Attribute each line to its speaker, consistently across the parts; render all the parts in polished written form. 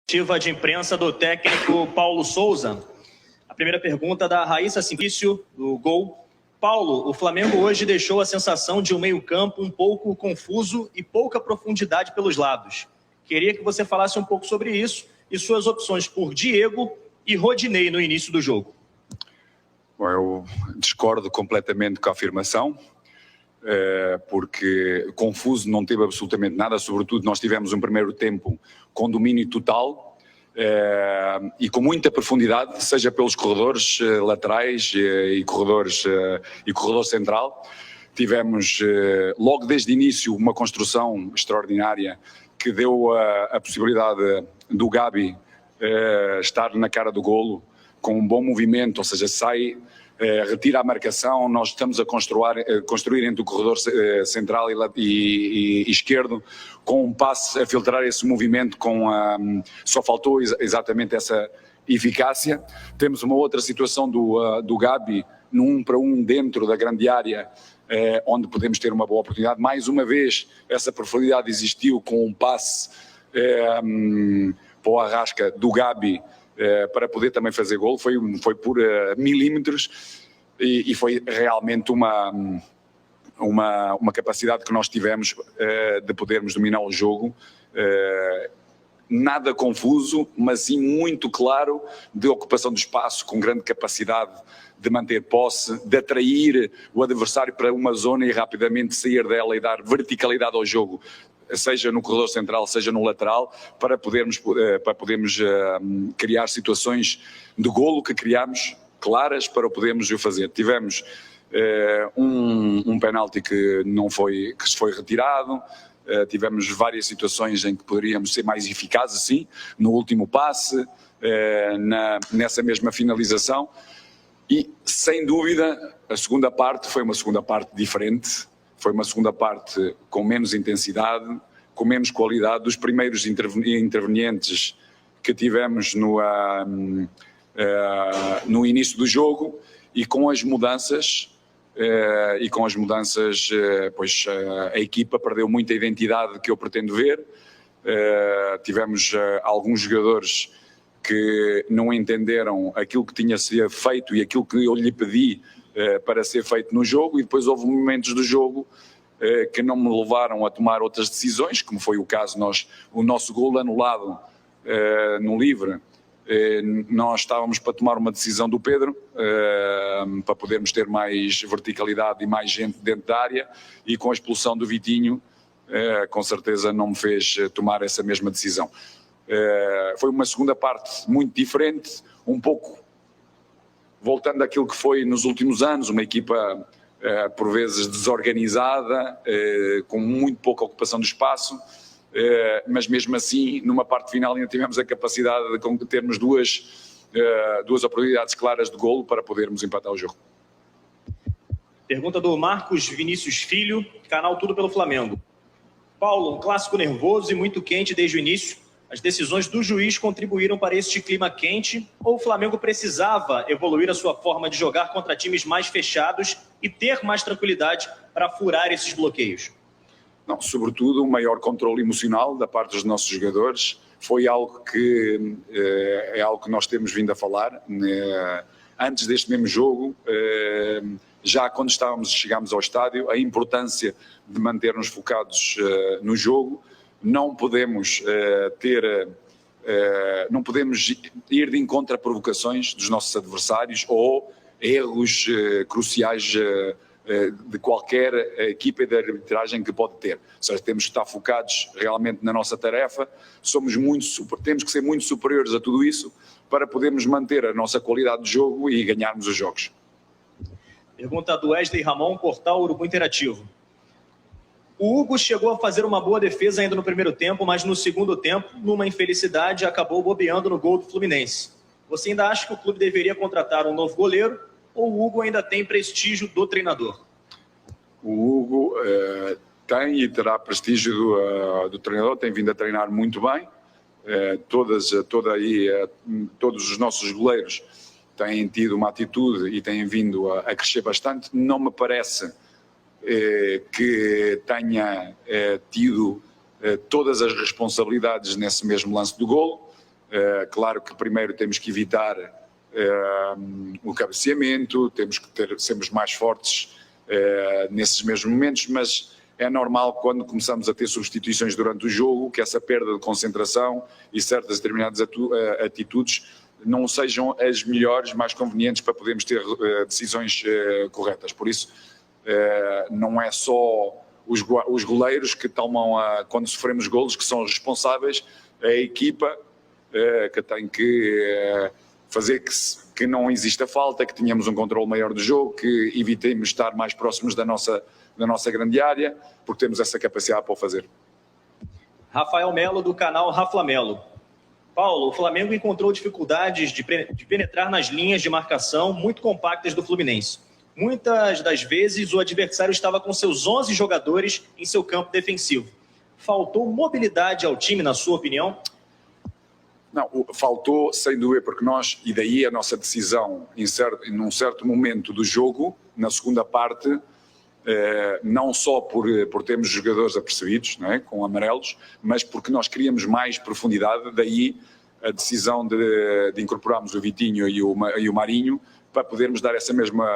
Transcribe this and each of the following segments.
Speaker 1: coletiva de imprensa do técnico Paulo Souza. A primeira pergunta da Raíssa Simplício, do Gol. Paulo, o Flamengo hoje deixou a sensação de um meio-campo um pouco confuso e pouca profundidade pelos lados. Queria que você falasse um pouco sobre isso e suas opções por Diego e Rodinei no início do jogo.
Speaker 2: Bom, eu discordo completamente com a afirmação, porque confuso não teve absolutamente nada, sobretudo nós tivemos um primeiro tempo com domínio total e com muita profundidade, seja pelos corredores laterais e corredor central. Tivemos logo desde o início uma construção extraordinária que deu a possibilidade do Gabi estar na cara do golo com um bom movimento, ou seja, sai, retira a marcação, nós estamos a construir entre o corredor central e esquerdo, com um passe a filtrar esse movimento, só faltou exatamente essa eficácia. Temos uma outra situação do Gabi, no 1 para 1 dentro da grande área, onde podemos ter uma boa oportunidade. Mais uma vez, essa profundidade existiu com um passe para o Arrasca do Gabi, para poder também fazer golo, foi por milímetros e foi realmente uma capacidade que nós tivemos de podermos dominar o jogo, nada confuso, mas sim muito claro, de ocupação do espaço, com grande capacidade de manter posse, de atrair o adversário para uma zona e rapidamente sair dela e dar verticalidade ao jogo, seja no corredor central, seja no lateral, para podermos criar situações de golo que criámos claras para podermos o fazer. Tivemos um penalti que se foi retirado, tivemos várias situações em que poderíamos ser mais eficazes, sim, no último passe, nessa mesma finalização, e sem dúvida a segunda parte foi uma segunda parte diferente. Foi uma segunda parte com menos intensidade, com menos qualidade. Dos primeiros intervenientes que tivemos no início do jogo, e com as mudanças, pois a equipa perdeu muita identidade que eu pretendo ver. Tivemos alguns jogadores que não entenderam aquilo que tinha sido feito e aquilo que eu lhe pedi para ser feito no jogo, e depois houve momentos do jogo que não me levaram a tomar outras decisões, como foi o caso, o nosso golo anulado no livre, nós estávamos para tomar uma decisão do Pedro, para podermos ter mais verticalidade e mais gente dentro da área, e com a expulsão do Vitinho, com certeza não me fez tomar essa mesma decisão. Foi uma segunda parte muito diferente, um pouco voltando àquilo que foi nos últimos anos, uma equipa por vezes desorganizada, com muito pouca ocupação do espaço, mas mesmo assim, numa parte final ainda tivemos a capacidade de termos duas oportunidades claras de golo para podermos empatar o jogo.
Speaker 1: Pergunta do Marcos Vinícius Filho, canal Tudo pelo Flamengo. Paulo, um clássico nervoso e muito quente desde o início. As decisões do juiz contribuíram para este clima quente, ou o Flamengo precisava evoluir a sua forma de jogar contra times mais fechados e ter mais tranquilidade para furar esses bloqueios?
Speaker 2: Não, sobretudo o maior controle emocional da parte dos nossos jogadores. Foi algo que é algo que nós temos vindo a falar antes deste mesmo jogo, já quando chegámos ao estádio, a importância de manter-nos focados no jogo. Não podemos não podemos ir de encontro a provocações dos nossos adversários ou erros cruciais de qualquer equipa de arbitragem que pode ter. Ou seja, temos que estar focados realmente na nossa tarefa, temos que ser muito superiores a tudo isso para podermos manter a nossa qualidade de jogo e ganharmos os jogos.
Speaker 1: Pergunta do Wesley Ramon, portal Urubu Interativo. O Hugo chegou a fazer uma boa defesa ainda no primeiro tempo, mas no segundo tempo, numa infelicidade, acabou bobeando no gol do Fluminense. Você ainda acha que o clube deveria contratar um novo goleiro, ou o Hugo ainda tem prestígio do treinador?
Speaker 2: O Hugo tem e terá prestígio do treinador, tem vindo a treinar muito bem. Todos os nossos goleiros têm tido uma atitude e têm vindo a crescer bastante. Não me parece que tenha tido todas as responsabilidades nesse mesmo lance do golo. Claro que primeiro temos que evitar o cabeceamento, temos que sermos mais fortes nesses mesmos momentos, mas é normal quando começamos a ter substituições durante o jogo que essa perda de concentração e certas determinadas atitudes não sejam as melhores, mais convenientes para podermos ter decisões corretas. Por isso, não é só os goleiros que tomam, quando sofremos golos, que são responsáveis, a equipa que tem que fazer que não exista falta, que tenhamos um controle maior do jogo, que evitemos estar mais próximos da nossa grande área, porque temos essa capacidade para o fazer.
Speaker 1: Rafael Melo, do canal Raflamelo. Paulo, o Flamengo encontrou dificuldades de penetrar nas linhas de marcação muito compactas do Fluminense. Muitas das vezes o adversário estava com seus 11 jogadores em seu campo defensivo. Faltou mobilidade ao time, na sua opinião?
Speaker 2: Não, faltou sem dúvida, porque nós, e daí a nossa decisão em um certo momento do jogo, na segunda parte, não só por termos jogadores apercebidos, não é, com amarelos, mas porque nós queríamos mais profundidade, daí a decisão de incorporarmos o Vitinho e o Marinho para podermos dar essa mesma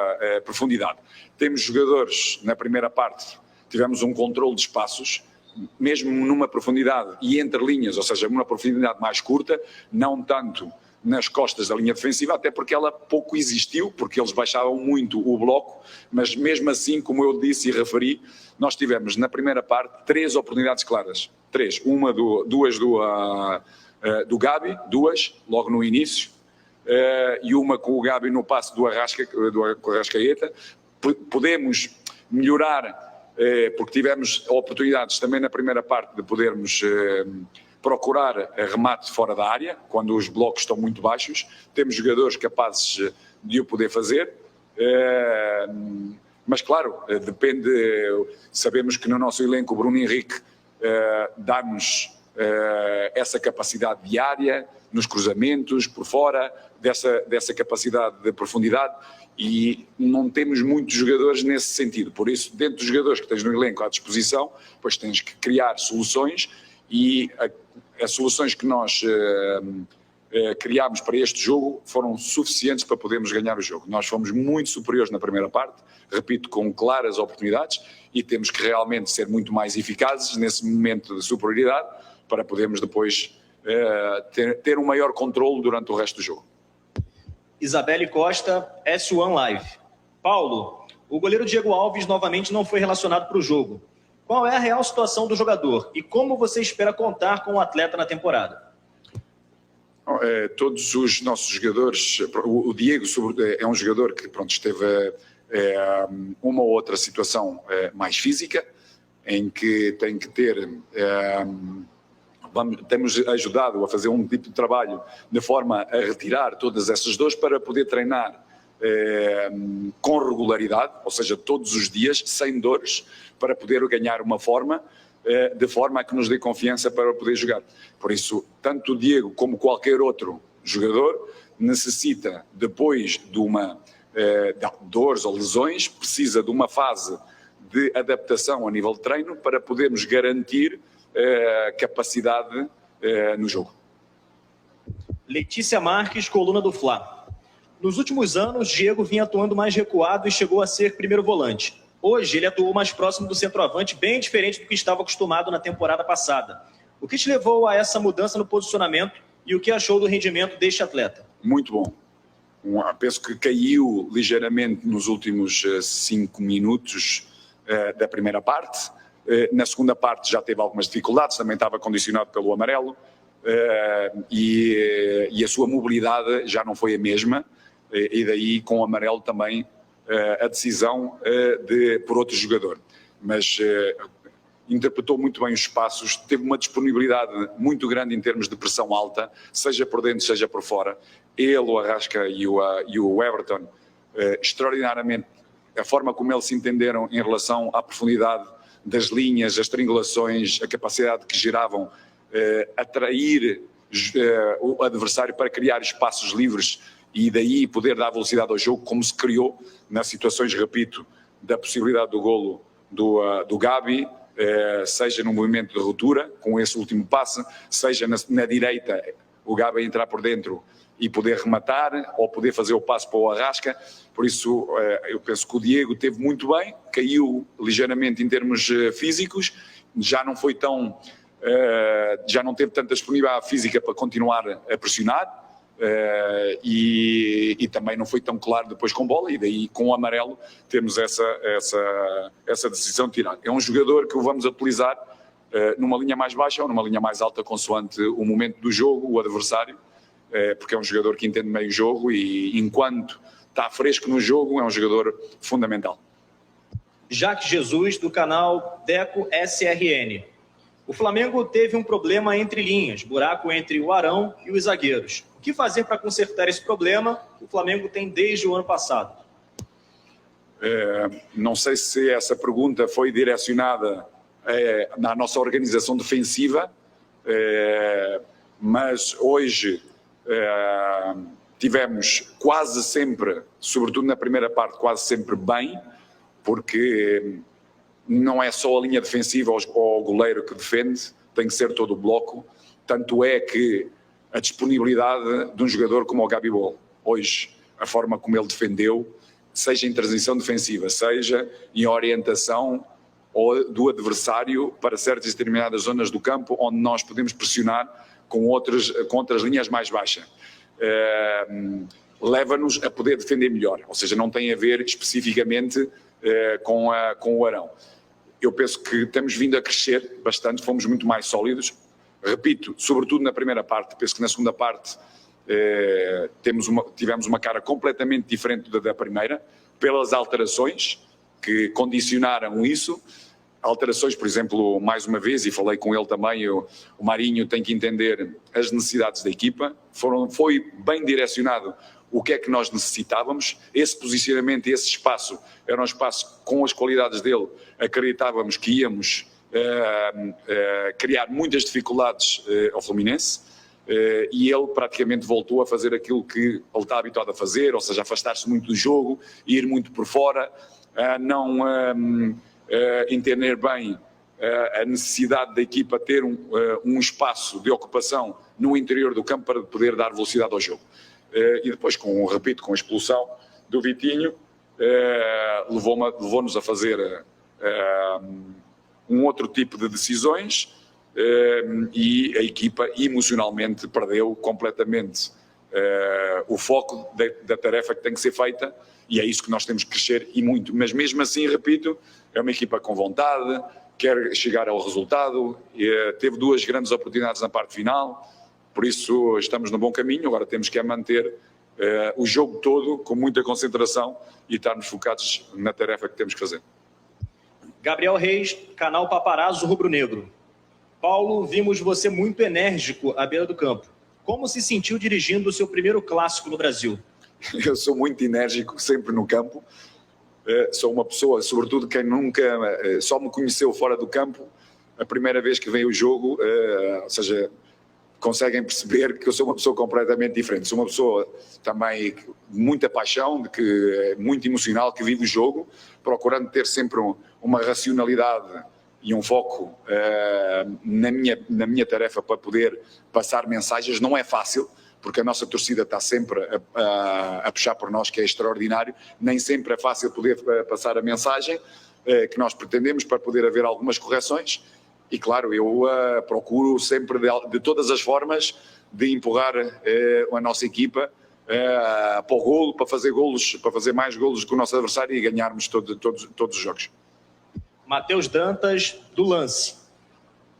Speaker 2: profundidade. Temos jogadores, na primeira parte, tivemos um controle de espaços, mesmo numa profundidade e entre linhas, ou seja, numa profundidade mais curta, não tanto nas costas da linha defensiva, até porque ela pouco existiu, porque eles baixavam muito o bloco, mas mesmo assim, como eu disse e referi, nós tivemos na primeira parte 3 oportunidades claras. 3. Duas do Gabi, 2, logo no início, e uma com o Gabi no passe do Arrascaeta. Podemos melhorar, porque tivemos oportunidades também na primeira parte de podermos procurar remate fora da área, quando os blocos estão muito baixos. Temos jogadores capazes de o poder fazer, mas claro, depende. Sabemos que no nosso elenco o Bruno Henrique dá-nos essa capacidade diária, nos cruzamentos, por fora, dessa capacidade de profundidade, e não temos muitos jogadores nesse sentido. Por isso, dentro dos jogadores que tens no elenco à disposição, pois tens que criar soluções, e as soluções que nós criámos para este jogo foram suficientes para podermos ganhar o jogo. Nós fomos muito superiores na primeira parte, repito, com claras oportunidades, e temos que realmente ser muito mais eficazes nesse momento de superioridade para podermos depois ter um maior controle durante o resto do jogo.
Speaker 1: Isabelle Costa, S1 Live. Paulo, o goleiro Diego Alves novamente não foi relacionado para o jogo. Qual é a real situação do jogador e como você espera contar com o atleta na temporada?
Speaker 2: Todos os nossos jogadores, o Diego é um jogador que esteve uma ou outra situação mais física, em que tem que ter... temos ajudado a fazer um tipo de trabalho de forma a retirar todas essas dores para poder treinar com regularidade, ou seja, todos os dias, sem dores, para poder ganhar uma forma, de forma a que nos dê confiança para poder jogar. Por isso, tanto o Diego como qualquer outro jogador necessita, depois de dores ou lesões, precisa de uma fase de adaptação a nível de treino para podermos garantir capacidade no jogo.
Speaker 1: Letícia Marques, coluna do Fla. Nos últimos anos, Diego vinha atuando mais recuado e chegou a ser primeiro volante. Hoje, ele atuou mais próximo do centroavante, bem diferente do que estava acostumado na temporada passada. O que te levou a essa mudança no posicionamento e o que achou do rendimento deste atleta?
Speaker 2: Muito bom. Penso que caiu ligeiramente nos últimos 5 minutos da primeira parte. Na segunda parte já teve algumas dificuldades, também estava condicionado pelo amarelo, e a sua mobilidade já não foi a mesma, e daí com o amarelo também a decisão por outro jogador. Mas interpretou muito bem os espaços, teve uma disponibilidade muito grande em termos de pressão alta, seja por dentro, seja por fora. Ele, o Arrasca e o Everton, extraordinariamente, a forma como eles se entenderam em relação à profundidade das linhas, as triangulações, a capacidade que geravam, atrair o adversário para criar espaços livres e daí poder dar velocidade ao jogo, como se criou nas situações, repito, da possibilidade do golo do Gabi, seja no movimento de ruptura, com esse último passe, seja na direita, o Gabi entrar por dentro e poder rematar, ou poder fazer o passo para o Arrasca. Por isso, eu penso que o Diego teve muito bem, caiu ligeiramente em termos físicos, já não foi tão, já não teve tanta disponibilidade física para continuar a pressionar, e também não foi tão claro depois com bola, e daí com o amarelo temos essa decisão de tirar. É um jogador que o vamos utilizar numa linha mais baixa ou numa linha mais alta, consoante o momento do jogo, o adversário, porque é um jogador que entende meio o jogo e, enquanto está fresco no jogo, é um jogador fundamental.
Speaker 1: Jacques Jesus, do canal Deco SRN. O Flamengo teve um problema entre linhas, buraco entre o Arão e os zagueiros. O que fazer para consertar esse problema que o Flamengo tem desde o ano passado?
Speaker 2: Não sei se essa pergunta foi direcionada na nossa organização defensiva, mas hoje tivemos quase sempre, sobretudo na primeira parte, quase sempre bem, porque não é só a linha defensiva ou o goleiro que defende, tem que ser todo o bloco. Tanto é que a disponibilidade de um jogador como o Gabigol, hoje, a forma como ele defendeu, seja em transição defensiva, seja em orientação do adversário para certas determinadas zonas do campo onde nós podemos pressionar com outras linhas mais baixas, leva-nos a poder defender melhor, ou seja, não tem a ver especificamente com o Arão. Eu penso que temos vindo a crescer bastante, fomos muito mais sólidos, repito, sobretudo na primeira parte. Penso que na segunda parte tivemos uma cara completamente diferente da primeira, pelas alterações que condicionaram isso. Alterações, por exemplo, mais uma vez, e falei com ele também, o Marinho tem que entender as necessidades da equipa, foi bem direcionado o que é que nós necessitávamos. Esse posicionamento, esse espaço, era um espaço com as qualidades dele, acreditávamos que íamos criar muitas dificuldades ao Fluminense, e ele praticamente voltou a fazer aquilo que ele está habituado a fazer, ou seja, afastar-se muito do jogo, ir muito por fora, não entender bem a necessidade da equipa ter um espaço de ocupação no interior do campo para poder dar velocidade ao jogo. E depois, repito, com a expulsão do Vitinho, levou-nos a fazer um outro tipo de decisões, e a equipa emocionalmente perdeu completamente o foco da tarefa que tem que ser feita, e é isso que nós temos que crescer e muito. Mas mesmo assim, repito, é uma equipa com vontade, quer chegar ao resultado, teve 2 grandes oportunidades na parte final, por isso estamos no bom caminho. Agora temos que manter o jogo todo com muita concentração e estarmos focados na tarefa que temos que fazer.
Speaker 1: Gabriel Reis, canal Paparazzo Rubro Negro. Paulo, vimos você muito enérgico à beira do campo. Como se sentiu dirigindo o seu primeiro clássico no Brasil?
Speaker 2: Eu sou muito enérgico sempre no campo. Sou uma pessoa, sobretudo quem nunca só me conheceu fora do campo, a primeira vez que veio o jogo, ou seja, conseguem perceber que eu sou uma pessoa completamente diferente. Sou uma pessoa também de muita paixão, muito emocional, que vive o jogo, procurando ter sempre uma racionalidade e um foco na minha tarefa para poder passar mensagens. Não é fácil, porque a nossa torcida está sempre a puxar por nós, que é extraordinário. Nem sempre é fácil poder passar a mensagem que nós pretendemos, para poder haver algumas correções. E claro, eu procuro sempre de todas as formas de empurrar a nossa equipa para o golo, para fazer golos, para fazer mais golos que o nosso adversário e ganharmos todos os jogos.
Speaker 1: Matheus Dantas, do Lance.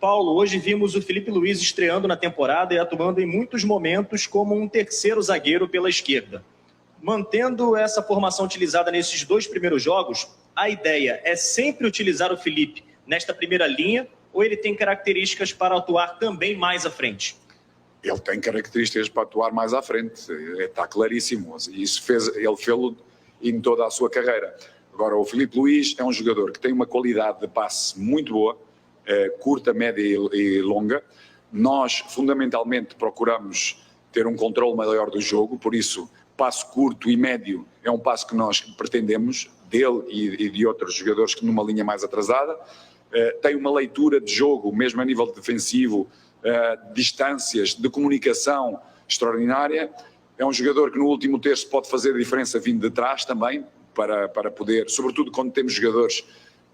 Speaker 1: Paulo, hoje vimos o Felipe Luiz estreando na temporada e atuando em muitos momentos como um terceiro zagueiro pela esquerda. Mantendo essa formação utilizada nesses 2 primeiros jogos, a ideia é sempre utilizar o Felipe nesta primeira linha, ou ele tem características para atuar também mais à frente?
Speaker 2: Ele tem características para atuar mais à frente, está claríssimo. Isso ele fez-lo em toda a sua carreira. Agora, o Felipe Luiz é um jogador que tem uma qualidade de passe muito boa, curta, média e longa. Nós, fundamentalmente, procuramos ter um controle maior do jogo, por isso, passo curto e médio é um passo que nós pretendemos, dele e de outros jogadores que numa linha mais atrasada. Tem uma leitura de jogo, mesmo a nível defensivo, distâncias, de comunicação extraordinária. É um jogador que no último terço pode fazer a diferença vindo de trás também, para poder, sobretudo quando temos jogadores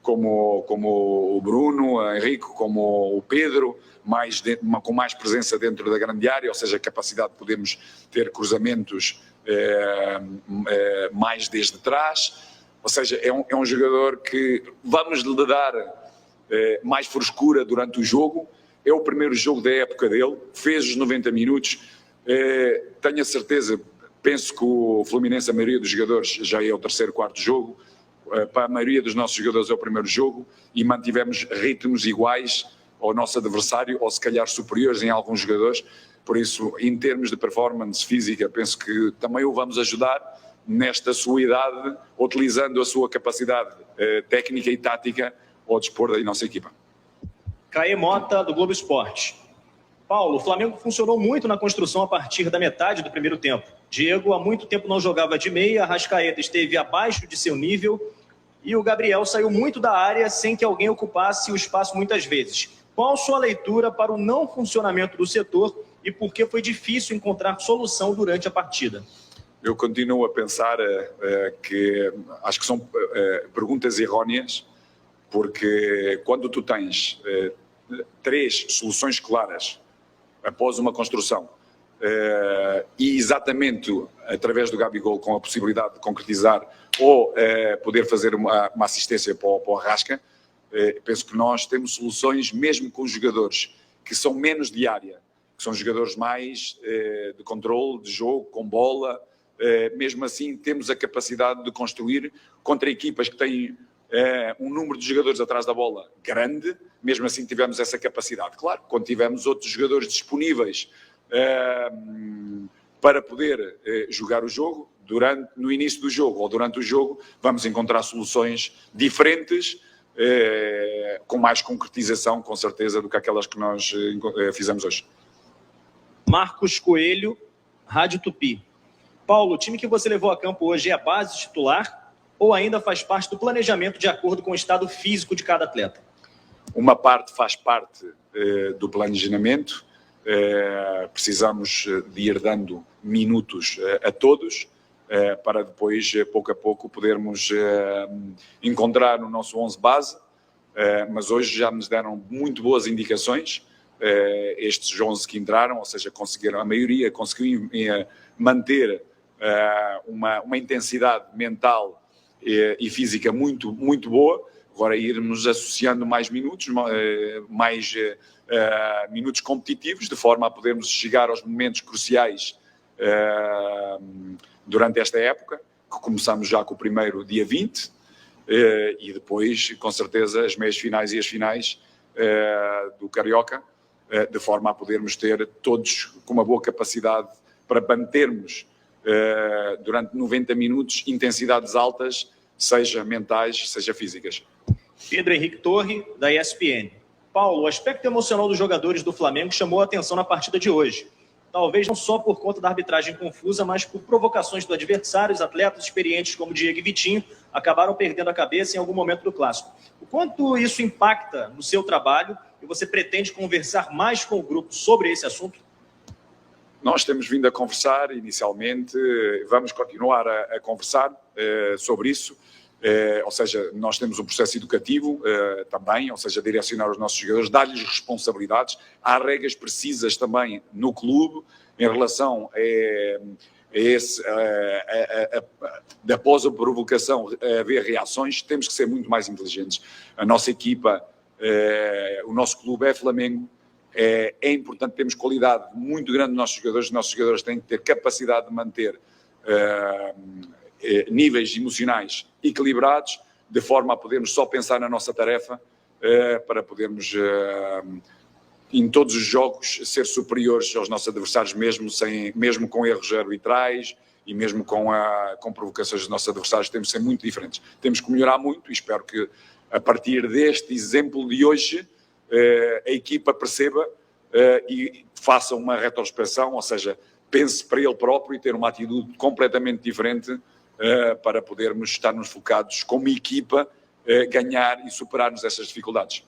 Speaker 2: como o Bruno, o Henrique, como o Pedro, com mais presença dentro da grande área, ou seja, a capacidade de podermos ter cruzamentos mais desde trás. Ou seja, é um jogador que vamos lhe dar mais frescura durante o jogo. É o primeiro jogo da época dele, fez os 90 minutos. Tenho a certeza, penso que o Fluminense, a maioria dos jogadores, já é o terceiro, quarto jogo. Para a maioria dos nossos jogadores é o primeiro jogo e mantivemos ritmos iguais ao nosso adversário, ou se calhar superiores em alguns jogadores. Por isso, em termos de performance física, penso que também o vamos ajudar nesta sua idade, utilizando a sua capacidade técnica e tática ao dispor da nossa equipa.
Speaker 1: Caê Mota, do Globo Esporte. Paulo, o Flamengo funcionou muito na construção a partir da metade do primeiro tempo. Diego há muito tempo não jogava de meia, Arrascaeta esteve abaixo de seu nível e o Gabriel saiu muito da área sem que alguém ocupasse o espaço muitas vezes. Qual sua leitura para o não funcionamento do setor e por que foi difícil encontrar solução durante a partida?
Speaker 2: Eu continuo a pensar que acho que são perguntas erróneas, porque quando tu tens 3 soluções claras após uma construção e exatamente através do Gabigol com a possibilidade de concretizar ou poder fazer uma assistência para o Arrasca, penso que nós temos soluções mesmo com jogadores que são menos de área, que são jogadores mais de controle, de jogo, com bola. Mesmo assim temos a capacidade de construir contra equipas que têm um número de jogadores atrás da bola grande, mesmo assim tivemos essa capacidade. Claro, quando tivemos outros jogadores disponíveis para poder jogar o jogo, no início do jogo ou durante o jogo, vamos encontrar soluções diferentes, com mais concretização, com certeza, do que aquelas que nós fizemos hoje.
Speaker 1: Marcos Coelho, Rádio Tupi. Paulo, o time que você levou a campo hoje é a base titular ou ainda faz parte do planejamento de acordo com o estado físico de cada atleta?
Speaker 2: Uma parte faz parte do planejamento. Precisamos de ir dando minutos a todos para depois, pouco a pouco, podermos encontrar o nosso 11 base. Mas hoje já nos deram muito boas indicações. Estes 11 que entraram, ou seja, a maioria conseguiu manter uma intensidade mental e física muito, muito boa. Agora irmos associando mais minutos competitivos, de forma a podermos chegar aos momentos cruciais durante esta época, que começamos já com o primeiro dia 20, e depois, com certeza, as meias finais e as finais do Carioca, de forma a podermos ter todos com uma boa capacidade para mantermos durante 90 minutos intensidades altas, seja mentais, seja físicas.
Speaker 1: Pedro Henrique Torre, da ESPN. Paulo, o aspecto emocional dos jogadores do Flamengo chamou a atenção na partida de hoje. Talvez não só por conta da arbitragem confusa, mas por provocações do adversário. Os atletas experientes como Diego e Vitinho acabaram perdendo a cabeça em algum momento do clássico. O quanto isso impacta no seu trabalho e você pretende conversar mais com o grupo sobre esse assunto?
Speaker 2: Nós temos vindo a conversar inicialmente, vamos continuar a conversar sobre isso. Ou seja, nós temos um processo educativo também, ou seja, direcionar os nossos jogadores, dar-lhes responsabilidades. Há regras precisas também no clube em relação após a provocação haver reações. Temos que ser muito mais inteligentes. A nossa equipa, o nosso clube é Flamengo. É importante, temos qualidade muito grande nos nossos jogadores têm que ter capacidade de manter níveis emocionais equilibrados, de forma a podermos só pensar na nossa tarefa, para podermos, em todos os jogos, ser superiores aos nossos adversários, mesmo com erros arbitrais e mesmo com provocações dos nossos adversários, temos que ser muito diferentes. Temos que melhorar muito e espero que, a partir deste exemplo de hoje, a equipa perceba e faça uma retrospecção, ou seja, pense para ele próprio e ter uma atitude completamente diferente para podermos estarmos focados como equipa, ganhar e superarmos essas dificuldades.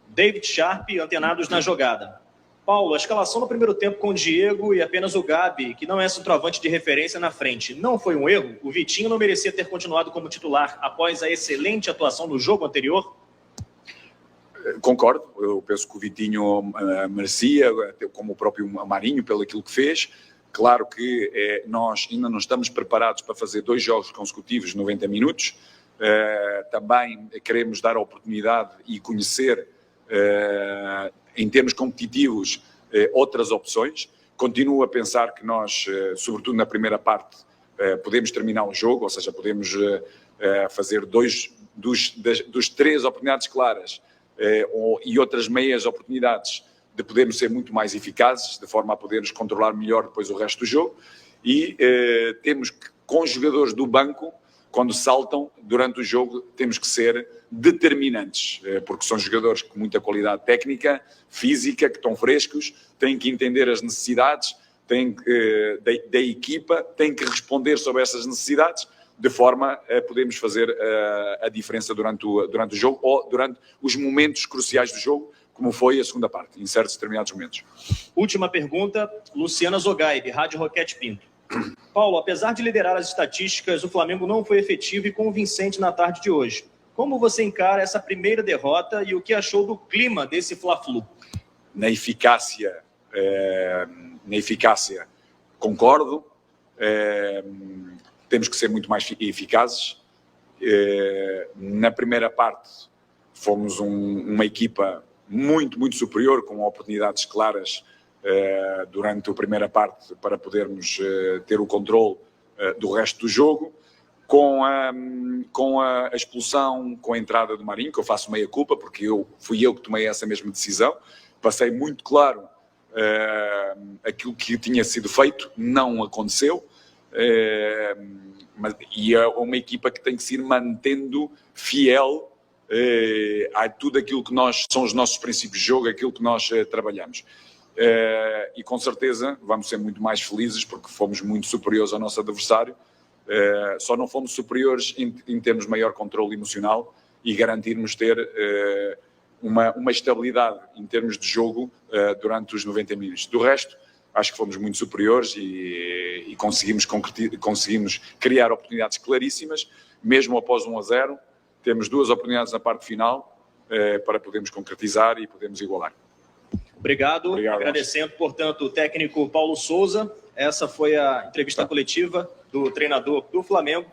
Speaker 1: David Sharp, Antenados na Jogada. Paulo, a escalação no primeiro tempo com o Diego e apenas o Gabi, que não é centroavante de referência na frente, não foi um erro? O Vitinho não merecia ter continuado como titular após a excelente atuação no jogo anterior?
Speaker 2: Concordo, eu penso que o Vitinho merecia, como o próprio Marinho, pelo aquilo que fez. Claro que nós ainda não estamos preparados para fazer 2 jogos consecutivos de 90 minutos. Também queremos dar a oportunidade e conhecer, em termos competitivos, outras opções. Continuo a pensar que nós, sobretudo na primeira parte, podemos terminar o jogo, ou seja, podemos fazer 2 dos 3 oportunidades claras e outras meias oportunidades de podermos ser muito mais eficazes, de forma a podermos controlar melhor depois o resto do jogo. E temos que, com os jogadores do banco, quando saltam durante o jogo, temos que ser determinantes, porque são jogadores com muita qualidade técnica, física, que estão frescos, têm que entender as necessidades da equipa, têm que responder sobre essas necessidades, de forma a podermos fazer a diferença durante o jogo ou durante os momentos cruciais do jogo, como foi a segunda parte, em certos determinados momentos.
Speaker 1: Última pergunta, Luciana Zogaib, Rádio Roquete Pinto. Paulo, apesar de liderar as estatísticas, o Flamengo não foi efetivo e convincente na tarde de hoje. Como você encara essa primeira derrota e o que achou do clima desse Fla-Flu?
Speaker 2: Na eficácia, concordo. Temos que ser muito mais eficazes. Na primeira parte, fomos uma equipa muito, muito superior, com oportunidades claras durante a primeira parte para podermos ter o controle do resto do jogo. Com a expulsão, com a entrada do Marinho, que eu faço meia culpa, porque fui eu que tomei essa mesma decisão, passei muito claro aquilo que tinha sido feito, não aconteceu, e é uma equipa que tem que se ir mantendo fiel a tudo aquilo que são os nossos princípios de jogo, aquilo que nós trabalhamos. E com certeza vamos ser muito mais felizes porque fomos muito superiores ao nosso adversário. Só não fomos superiores em termos de maior controle emocional e garantirmos ter uma estabilidade em termos de jogo durante os 90 minutos. Do resto, acho que fomos muito superiores e conseguimos criar oportunidades claríssimas, mesmo após 1-0. Temos 2 oportunidades na parte final para podermos concretizar e podermos igualar.
Speaker 1: Obrigado. Agradecendo, portanto, o técnico Paulo Souza. Essa foi a entrevista coletiva do treinador do Flamengo.